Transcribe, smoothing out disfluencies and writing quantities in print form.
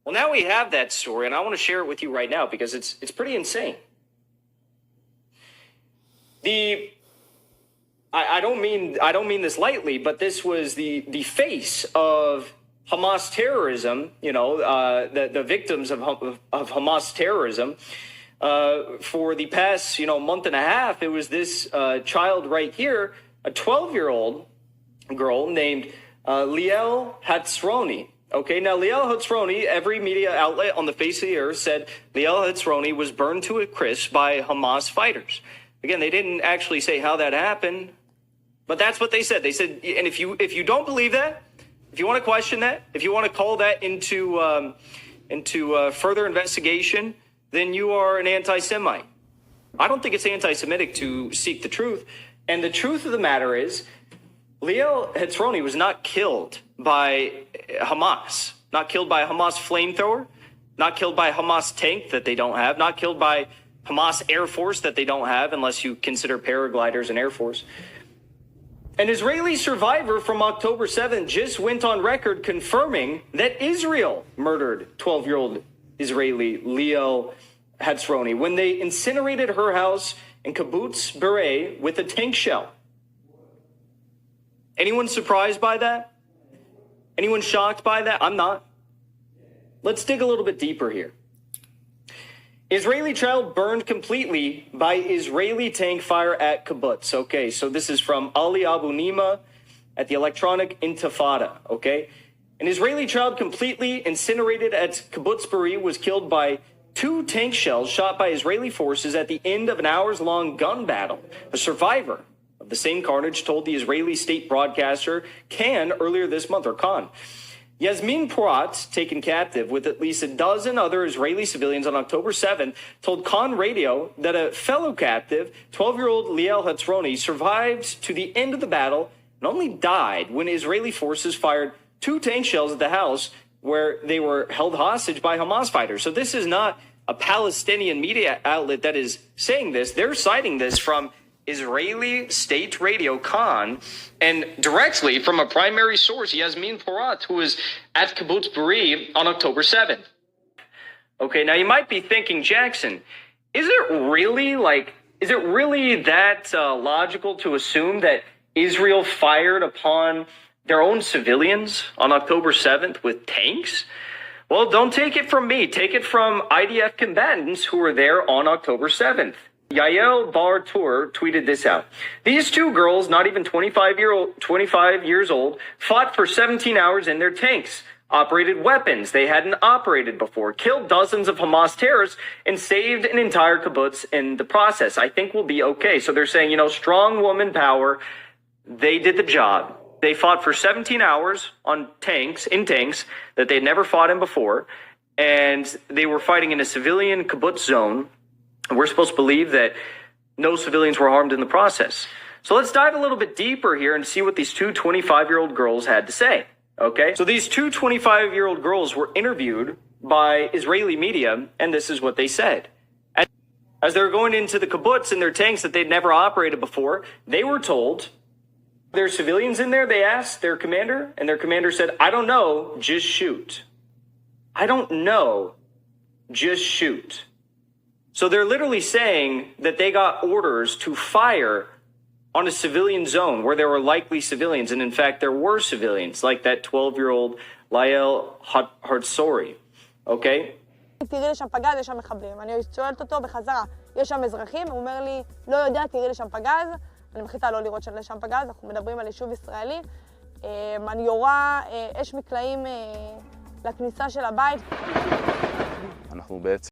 Well, now we have that story, and I want to share it with you right now because it's pretty insane. I don't mean this lightly, but this was the face of Hamas terrorism. You know, the victims of Hamas terrorism for the past month and a half. It was this child right here, a 12-year-old girl named Liel Hatzroni. Okay, now Liel Hatzroni, every media outlet on the face of the earth said Liel Hatzroni was burned to a crisp by Hamas fighters. Again, they didn't actually say how that happened, but that's what they said. They said, and if you don't believe that, if you want to question that, if you want to call that into further investigation, then you are an anti-Semite. I don't think it's anti-Semitic to seek the truth, and the truth of the matter is, Liel Hatzroni was not killed by Hamas, not killed by a Hamas flamethrower, not killed by a Hamas tank that they don't have, not killed by Hamas Air Force that they don't have, unless you consider paragliders an Air Force. An Israeli survivor from October 7th just went on record confirming that Israel murdered 12-year-old Israeli Liel Hatzroni when they incinerated her house in Kibbutz Berei with a tank shell. Anyone surprised by that? Anyone shocked by that? I'm not. Let's dig a little bit deeper here. Israeli child burned completely by Israeli tank fire at kibbutz. Okay, so this is from Ali Abu Nima at the electronic Intifada. Okay, an Israeli child completely incinerated at kibbutz Berei was killed by 2 tank shells shot by Israeli forces at the end of an hours-long gun battle. A survivor of the same carnage told the Israeli state broadcaster Kan earlier this month, or Khan. Yasmin Porat, taken captive with at least a dozen other Israeli civilians on October 7th, told Khan Radio that a fellow captive, 12-year-old Liel Hatzroni, survived to the end of the battle and only died when Israeli forces fired 2 tank shells at the house where they were held hostage by Hamas fighters. So this is not a Palestinian media outlet that is saying this. They're citing this from Israeli state radio Khan, and directly from a primary source, Yasmin Porat, who was at Kibbutz Berei on October 7th. Okay, now you might be thinking, Jackson, is it really that logical to assume that Israel fired upon their own civilians on October 7th with tanks? Well, don't take it from me. Take it from IDF combatants who were there on October 7th. Yael Bar-Tur tweeted this out. These 2 girls, not even 25 years old, fought for 17 hours in their tanks, operated weapons they hadn't operated before, killed dozens of Hamas terrorists, and saved an entire kibbutz in the process. I think we'll be okay. So they're saying, strong woman power. They did the job. They fought for 17 hours in tanks that they'd never fought in before, and they were fighting in a civilian kibbutz zone. We're supposed to believe that no civilians were harmed in the process. So let's dive a little bit deeper here and see what these 2 25-year-old girls had to say. Okay, so these 2 25-year-old girls were interviewed by Israeli media, and this is what they said. As they were going into the kibbutz in their tanks that they'd never operated before, they were told, "There are civilians in there?" They asked their commander, and their commander said, "I don't know, just shoot." I don't know, just shoot. So they're literally saying that they got orders to fire on a civilian zone where there were likely civilians. And in fact, there were civilians, like that 12-year-old Liel Hatzroni. Okay? תראי לשם פגז, יש שם מחבלים. אני שואלת אותו בחזרה, יש שם אזרחים? הוא אומר לי, לא יודע, תראי לשם פגז. אני מחליטה לא לראות לשם פגז, אנחנו מדברים על יישוב ישראלי. אני יורה אש מקלעים לכניסה של הבית. אנחנו בעצם